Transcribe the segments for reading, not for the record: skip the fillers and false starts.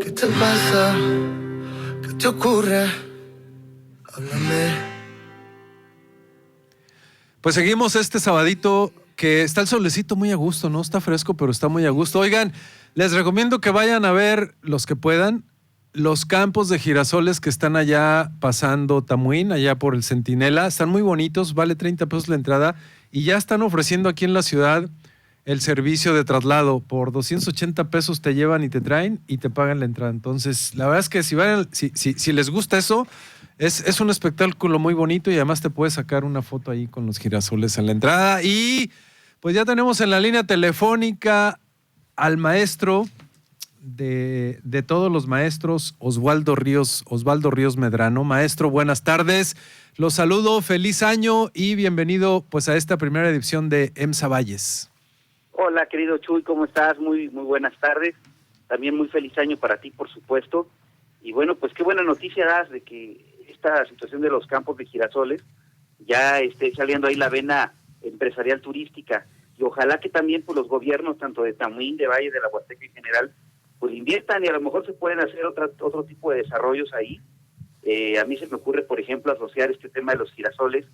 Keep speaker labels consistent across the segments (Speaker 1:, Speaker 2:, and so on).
Speaker 1: ¿Qué te pasa? ¿Qué te ocurre? Háblame.
Speaker 2: Pues seguimos este sabadito que está el solecito muy a gusto, ¿no? Está fresco, pero está muy a gusto. Oigan, les recomiendo que vayan a ver, los que puedan, los campos de girasoles que están allá pasando Tamuín, allá por el Centinela. Están muy bonitos, vale 30 pesos la entrada y ya están ofreciendo aquí en la ciudad el servicio de traslado. Por 280 pesos te llevan y te traen y te pagan la entrada. Entonces, la verdad es que si les gusta eso, es un espectáculo muy bonito y además te puedes sacar una foto ahí con los girasoles en la entrada. Y pues ya tenemos en la línea telefónica al maestro de todos los maestros, Osvaldo Ríos Medrano. Maestro, buenas tardes. Los saludo, feliz año y bienvenido pues a esta primera edición de EMSA Valles.
Speaker 3: Hola, querido Chuy, ¿cómo estás? Muy buenas tardes. También muy feliz año para ti, por supuesto. Y bueno, pues qué buena noticia das de que esta situación de los campos de girasoles ya esté saliendo ahí la vena empresarial turística. Y ojalá que también pues los gobiernos, tanto de Tamuín, de Valle, de la Huasteca en general, pues inviertan y a lo mejor se pueden hacer otro tipo de desarrollos ahí. A mí se me ocurre, por ejemplo, asociar este tema de los girasoles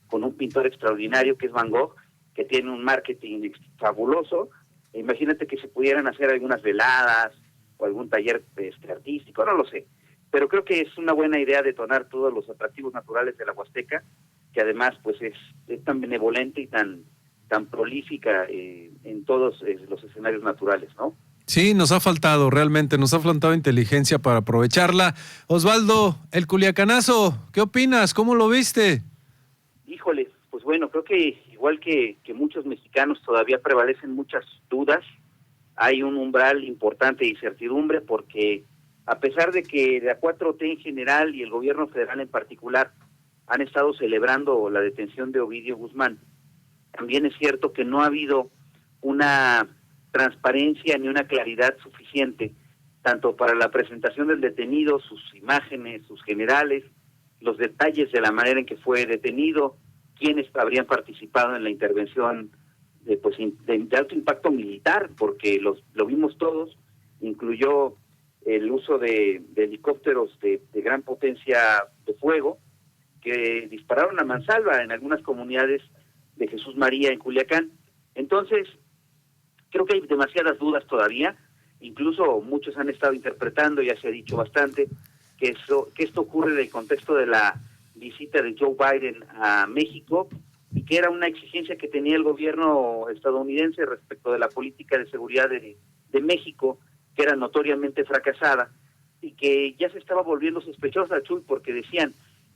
Speaker 3: con un pintor extraordinario que es Van Gogh, que tiene un marketing fabuloso. Imagínate que se pudieran hacer algunas veladas o algún taller artístico, no lo sé. Pero creo que es una buena idea detonar todos los atractivos naturales de la Huasteca, que además pues es tan benevolente y tan prolífica en todos los escenarios naturales, ¿no?
Speaker 2: Sí, nos ha faltado, realmente, nos ha faltado inteligencia para aprovecharla. Osvaldo, el Culiacanazo, ¿qué opinas? ¿Cómo lo viste?
Speaker 3: Híjole, pues bueno, creo que igual que muchos mexicanos todavía prevalecen muchas dudas, hay un umbral importante de incertidumbre porque a pesar de que la 4T en general y el gobierno federal en particular han estado celebrando la detención de Ovidio Guzmán, también es cierto que no ha habido una transparencia ni una claridad suficiente, tanto para la presentación del detenido, sus imágenes, sus generales, los detalles de la manera en que fue detenido, quiénes habrían participado en la intervención de alto impacto militar, porque lo vimos todos, incluyó el uso de helicópteros de gran potencia de fuego, que dispararon a mansalva en algunas comunidades de Jesús María en Culiacán. Entonces, creo que hay demasiadas dudas todavía, incluso muchos han estado interpretando, ya se ha dicho bastante, que esto ocurre en el contexto de la visita de Joe Biden a México y que era una exigencia que tenía el gobierno estadounidense respecto de la política de seguridad de México, que era notoriamente fracasada y que ya se estaba volviendo sospechosa, Chuy, porque decían,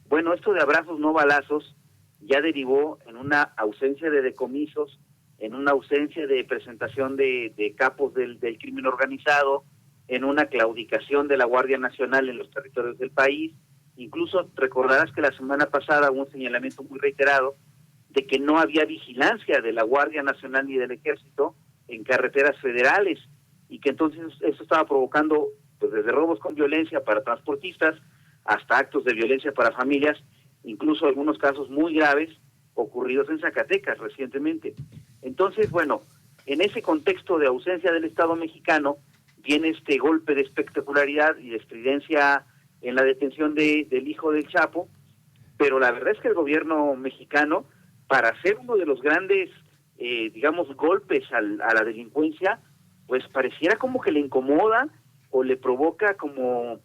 Speaker 3: bueno, esto de abrazos no balazos ya derivó en una ausencia de decomisos, en una ausencia de presentación de capos del crimen organizado, en una claudicación de la Guardia Nacional en los territorios del país. Incluso recordarás que la semana pasada hubo un señalamiento muy reiterado de que no había vigilancia de la Guardia Nacional ni del Ejército en carreteras federales y que entonces eso estaba provocando pues desde robos con violencia para transportistas hasta actos de violencia para familias, incluso algunos casos muy graves ocurridos en Zacatecas recientemente. Entonces, bueno, en ese contexto de ausencia del Estado mexicano viene este golpe de espectacularidad y de estridencia en la detención del hijo del Chapo, pero la verdad es que el gobierno mexicano, para hacer uno de los grandes, golpes a la delincuencia, pues pareciera como que le incomoda o le provoca como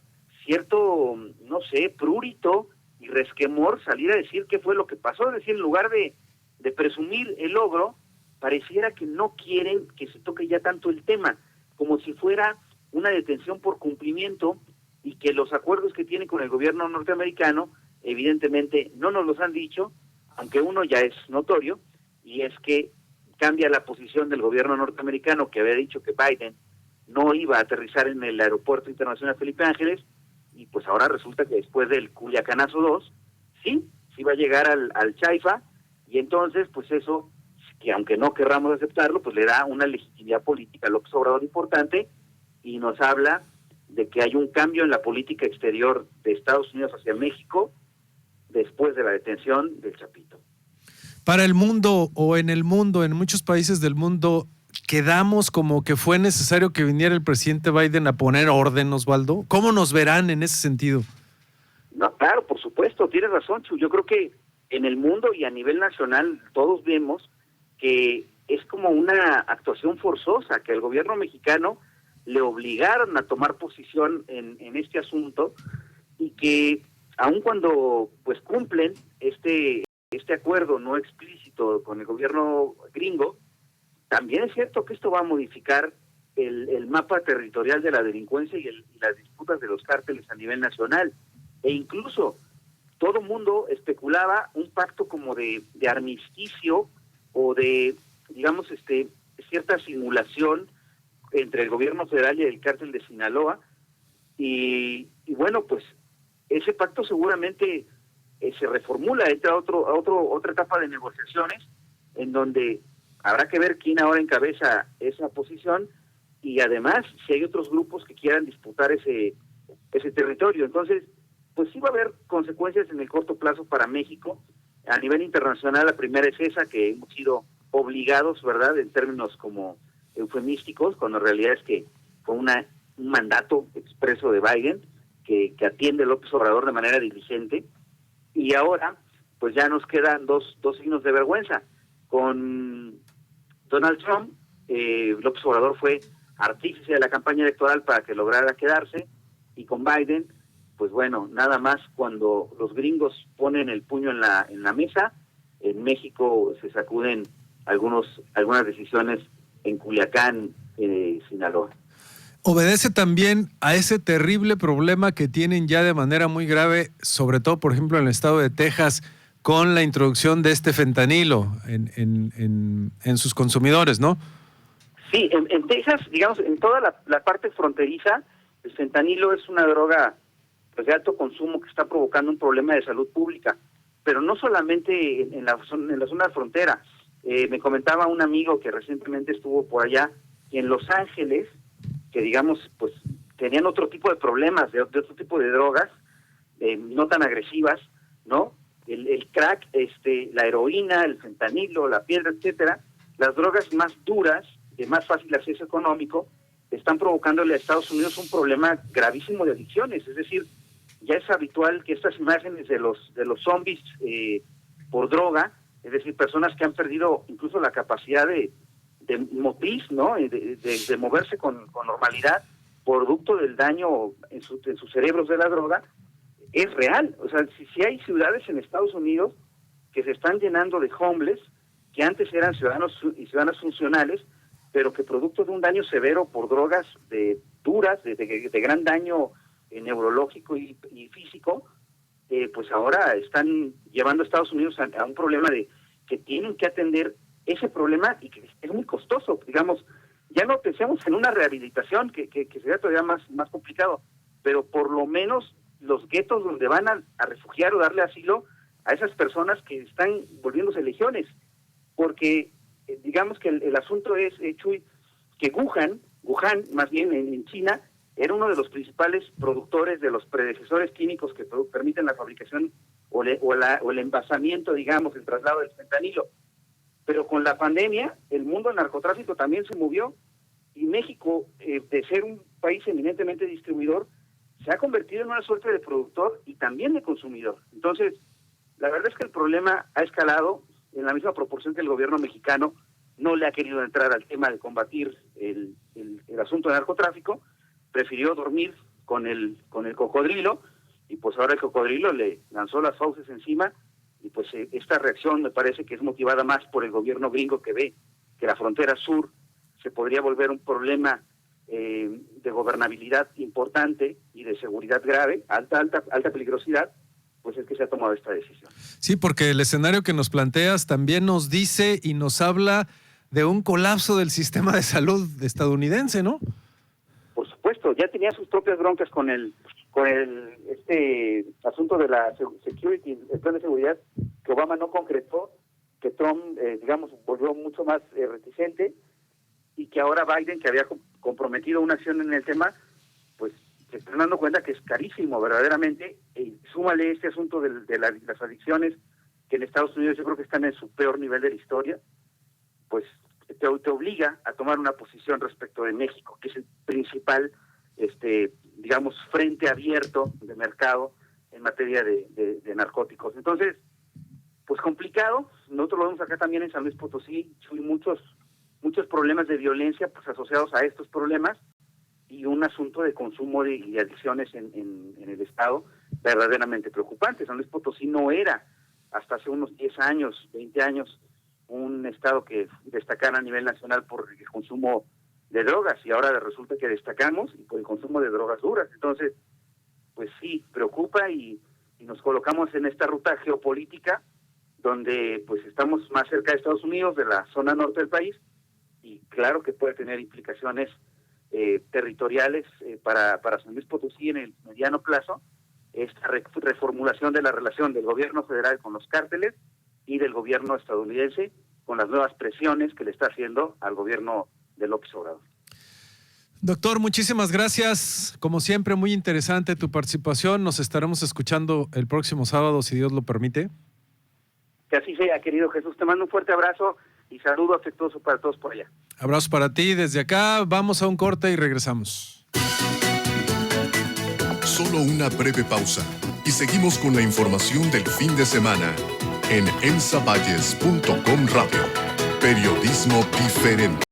Speaker 3: cierto, no sé, prurito y resquemor salir a decir qué fue lo que pasó. Es decir, en lugar de presumir el logro, pareciera que no quieren que se toque ya tanto el tema, como si fuera una detención por cumplimiento y que los acuerdos que tiene con el gobierno norteamericano, evidentemente no nos los han dicho, aunque uno ya es notorio, y es que cambia la posición del gobierno norteamericano, que había dicho que Biden no iba a aterrizar en el aeropuerto internacional Felipe Ángeles, y pues ahora resulta que después del Culiacanazo 2, sí va a llegar al Chaifa, y entonces pues eso, que aunque no querramos aceptarlo, pues le da una legitimidad política a López Obrador importante, y nos habla de que hay un cambio en la política exterior de Estados Unidos hacia México después de la detención del Chapito.
Speaker 2: Para el mundo o en el mundo, en muchos países del mundo, quedamos como que fue necesario que viniera el presidente Biden a poner orden, Osvaldo. ¿Cómo nos verán en ese sentido?
Speaker 3: No, claro, por supuesto, tienes razón, Chu. Yo creo que en el mundo y a nivel nacional todos vemos que es como una actuación forzosa, que el gobierno mexicano le obligaron a tomar posición en este asunto, y que aun cuando pues cumplen este acuerdo no explícito con el gobierno gringo, también es cierto que esto va a modificar el mapa territorial de la delincuencia y las disputas de los cárteles a nivel nacional. E incluso todo mundo especulaba un pacto como de armisticio o de, digamos, cierta simulación entre el gobierno federal y el cártel de Sinaloa. Y bueno, pues ese pacto seguramente se reformula, entra a otra etapa de negociaciones, en donde habrá que ver quién ahora encabeza esa posición, y además si hay otros grupos que quieran disputar ese territorio. Entonces, pues sí va a haber consecuencias en el corto plazo para México. A nivel internacional, la primera es esa, que hemos sido obligados, ¿verdad?, en términos como eufemísticos, cuando en realidad es que fue un mandato expreso de Biden, que atiende López Obrador de manera diligente. Y ahora, pues ya nos quedan dos signos de vergüenza. Con Donald Trump, López Obrador fue artífice de la campaña electoral para que lograra quedarse, y con Biden, pues bueno, nada más cuando los gringos ponen el puño en la mesa, en México se sacuden algunas decisiones en Culiacán, Sinaloa.
Speaker 2: Obedece también a ese terrible problema que tienen ya de manera muy grave, sobre todo, por ejemplo, en el estado de Texas, con la introducción de este fentanilo en sus consumidores, ¿no?
Speaker 3: Sí, en Texas, digamos, en toda la parte fronteriza, el fentanilo es una droga pues de alto consumo que está provocando un problema de salud pública, pero no solamente en la zona de frontera. Me comentaba un amigo que recientemente estuvo por allá, y en Los Ángeles, que digamos, pues tenían otro tipo de problemas, de otro tipo de drogas, no tan agresivas, ¿no? El crack, la heroína, el fentanilo, la piedra, etcétera, las drogas más duras, de más fácil acceso económico, están provocándole a Estados Unidos un problema gravísimo de adicciones. Es decir, ya es habitual que estas imágenes de los zombies por droga, es decir, personas que han perdido incluso la capacidad de motriz, ¿no?, de moverse con normalidad, producto del daño en sus cerebros de la droga, es real. O sea, si hay ciudades en Estados Unidos que se están llenando de homeless, que antes eran ciudadanos y ciudadanas funcionales, pero que producto de un daño severo por drogas duras, de gran daño neurológico y físico, pues ahora están llevando a Estados Unidos a un problema de que tienen que atender ese problema, y que es muy costoso. Digamos, ya no pensemos en una rehabilitación, que sería todavía más complicado, pero por lo menos los guetos donde van a refugiar o darle asilo a esas personas que están volviéndose legiones, porque digamos que el asunto es, Chuy, que Wuhan más bien en China, era uno de los principales productores de los predecesores químicos que permiten la fabricación o el envasamiento, digamos, el traslado del fentanilo. Pero con la pandemia, el mundo del narcotráfico también se movió, y México, de ser un país eminentemente distribuidor, se ha convertido en una suerte de productor y también de consumidor. Entonces, la verdad es que el problema ha escalado en la misma proporción que el gobierno mexicano no le ha querido entrar al tema de combatir el asunto del narcotráfico, prefirió dormir con el cocodrilo, y pues ahora el cocodrilo le lanzó las fauces encima. Y pues esta reacción me parece que es motivada más por el gobierno gringo, que ve que la frontera sur se podría volver un problema de gobernabilidad importante y de seguridad grave, alta peligrosidad, pues es que se ha tomado esta decisión.
Speaker 2: Sí, porque el escenario que nos planteas también nos dice y nos habla de un colapso del sistema de salud estadounidense, ¿no?
Speaker 3: Por supuesto, ya tenía sus propias broncas con el asunto de la security, el plan de seguridad, que Obama no concretó, que Trump, digamos, volvió mucho más reticente, y que ahora Biden, que había comprometido una acción en el tema, pues se están dando cuenta que es carísimo verdaderamente. Súmale este asunto de las adicciones, que en Estados Unidos yo creo que están en su peor nivel de la historia, pues te obliga a tomar una posición respecto de México, que es el principal, digamos, frente abierto de mercado en materia de narcóticos. Entonces, pues complicado. Nosotros lo vemos acá también en San Luis Potosí, hay muchos problemas de violencia pues asociados a estos problemas y un asunto de consumo y adicciones en el estado verdaderamente preocupante. San Luis Potosí no era hasta hace unos 10 años, 20 años, un estado que destacara a nivel nacional por el consumo de drogas, y ahora resulta que destacamos por el consumo de drogas duras. Entonces, pues sí, preocupa y nos colocamos en esta ruta geopolítica donde pues estamos más cerca de Estados Unidos, de la zona norte del país, y claro que puede tener implicaciones territoriales para San Luis Potosí en el mediano plazo, esta reformulación de la relación del gobierno federal con los cárteles y del gobierno estadounidense con las nuevas presiones que le está haciendo al gobierno de López Obrador.
Speaker 2: Doctor, muchísimas gracias. Como siempre, muy interesante tu participación. Nos estaremos escuchando el próximo sábado, si Dios lo permite.
Speaker 3: Que así sea, querido Jesús. Te mando un fuerte abrazo y saludo afectuoso para todos por allá.
Speaker 2: Abrazo para ti. Desde acá vamos a un corte y regresamos.
Speaker 4: Solo una breve pausa y seguimos con la información del fin de semana en elsavalles.com Radio. Periodismo diferente.